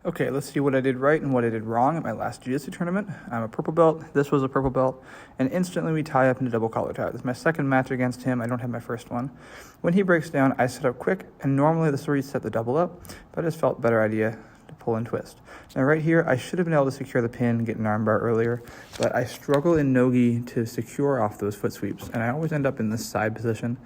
Okay, let's see what I did right and what I did wrong at my last jiu-jitsu tournament. I'm a purple belt, this was a purple belt, and instantly we tie up into double collar tie. This is my second match against him, I don't have my first one. When he breaks down, I set up quick, and normally this is where you set the double up, but I just felt a better idea to pull and twist. Now right here, I should have been able to secure the pin, get an armbar earlier, but I struggle in no-gi to secure off those foot sweeps, and I always end up in this side position.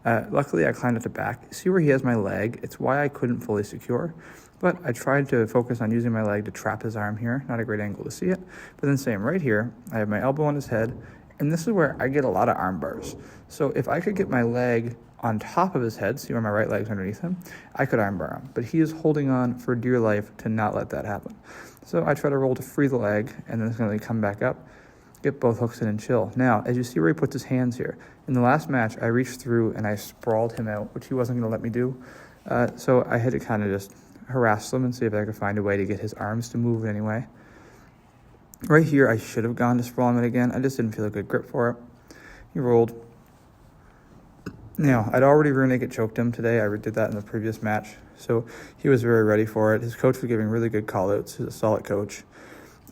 Luckily, I climbed at the back. See where he has my leg? It's why I couldn't fully secure. But I tried to focus on using my leg to trap his arm here. Not a great angle to see it. But then same right here, I have my elbow on his head. And this is where I get a lot of arm bars. So if I could get my leg on top of his head, see where my right leg's underneath him, I could arm bar him. But he is holding on for dear life to not let that happen. So I try to roll to free the leg, and then it's going to come back up, get both hooks in and chill. Now, as you see where he puts his hands here, in the last match, I reached through and I sprawled him out, which he wasn't going to let me do. So I had to kind of just harass him and see if I could find a way to get his arms to move anyway. Right here, I should have gone to sprawl him out again. I just didn't feel a good grip for it. He rolled. Now, I'd already rear naked choked him today. I did that in the previous match. So he was very ready for it. His coach was giving really good call-outs. He's a solid coach.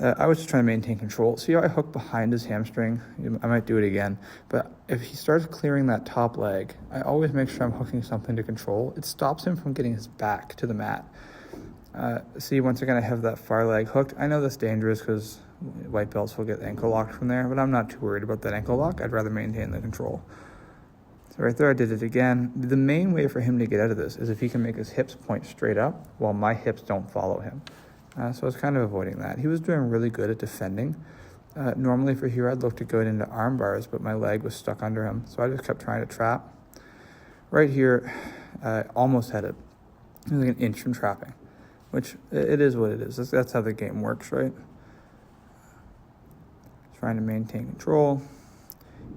I was just trying to maintain control. See how I hook behind his hamstring? I might do it again. But if he starts clearing that top leg, I always make sure I'm hooking something to control. It stops him from getting his back to the mat. See, once again, I have that far leg hooked. I know that's dangerous because white belts will get ankle locked from there, but I'm not too worried about that ankle lock. I'd rather maintain the control. So right there, I did it again. The main way for him to get out of this is if he can make his hips point straight up while my hips don't follow him. So I was kind of avoiding that. He was doing really good at defending. Normally for here, I'd look to go into arm bars, but my leg was stuck under him. So I just kept trying to trap. Right here, I almost had it. It was like an inch from trapping, which it is what it is. That's how the game works, right? Trying to maintain control.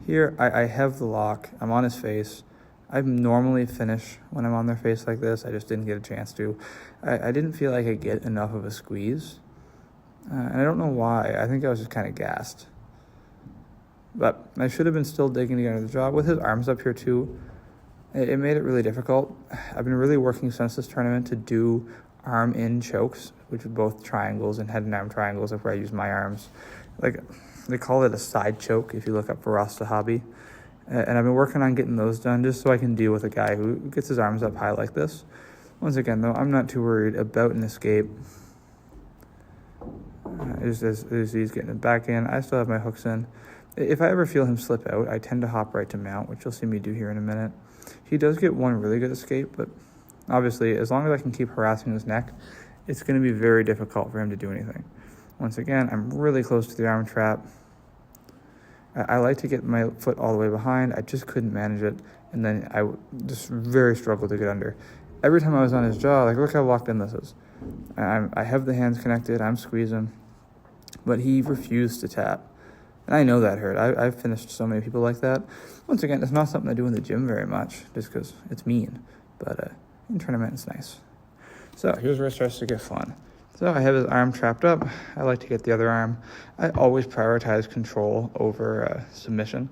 Here, I have the lock. I'm on his face. I normally finish when I'm on their face like this. I just didn't get a chance to. I didn't feel like I get enough of a squeeze. And I don't know why. I think I was just kind of gassed. But I should have been still digging to get under the jaw. With his arms up here too, it made it really difficult. I've been really working since this tournament to do arm-in chokes, which are both triangles and head and arm triangles, where I use my arms. Like, they call it a side choke if you look up for Rasta Hobby. And I've been working on getting those done just so I can deal with a guy who gets his arms up high like this. Once again, though, I'm not too worried about an escape. As he's getting it back in, I still have my hooks in. If I ever feel him slip out, I tend to hop right to mount, which you'll see me do here in a minute. He does get one really good escape, but obviously, as long as I can keep harassing his neck, it's going to be very difficult for him to do anything. Once again, I'm really close to the arm trap. I like to get my foot all the way behind. I just couldn't manage it, and then I just very struggled to get under. Every time I was on his jaw, like, look how locked in this is. I have the hands connected, I'm squeezing, but he refused to tap. And I know that hurt. I've finished so many people like that. Once again, it's not something I do in the gym very much, just because it's mean, but in tournament, it's nice. So here's where it starts to get fun. So I have his arm trapped up. I like to get the other arm. I always prioritize control over submission.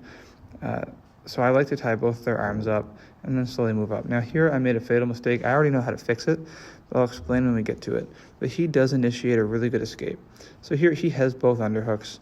So I like to tie both their arms up and then slowly move up. Now here I made a fatal mistake. I already know how to fix it, but I'll explain when we get to it. But he does initiate a really good escape. So here he has both underhooks.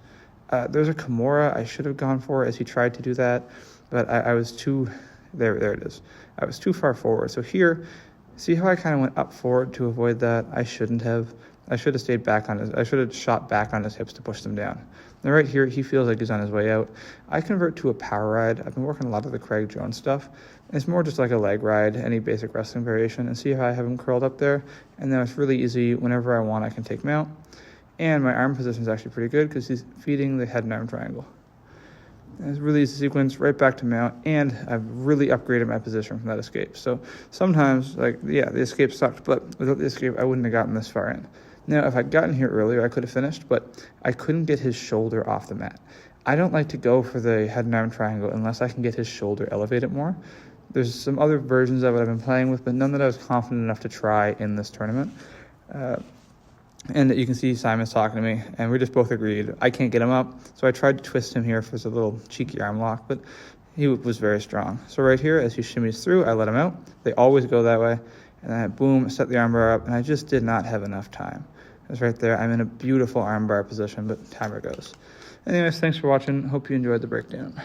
There's a Kimura I should have gone for as he tried to do that, but I was too, there it is. I was too far forward. So here, see how I kind of went up forward to avoid that? I shouldn't have. I should have stayed back on his, I should have shot back on his hips to push them down. Now right here, he feels like he's on his way out. I convert to a power ride. I've been working a lot of the Craig Jones stuff. It's more just like a leg ride, any basic wrestling variation. And see how I have him curled up there? And then it's really easy. Whenever I want, I can take mount. And my arm position is actually pretty good because he's feeding the head and arm triangle. And it's really easy sequence, right back to mount, and I've really upgraded my position from that escape. So sometimes, like, yeah, the escape sucked, but without the escape, I wouldn't have gotten this far in. Now, if I'd gotten here earlier, I could have finished, but I couldn't get his shoulder off the mat. I don't like to go for the head and arm triangle unless I can get his shoulder elevated more. There's some other versions of it I've been playing with, but none that I was confident enough to try in this tournament. And you can see Simon's talking to me, and we just both agreed I can't get him up. So I tried to twist him here for a little cheeky arm lock, but he was very strong. So right here, as he shimmies through, I let him out. They always go that way. and then I boom, set the armbar up, and I just did not have enough time. It's right there. I'm in a beautiful armbar position, but timer goes. Anyways, thanks for watching. Hope you enjoyed the breakdown.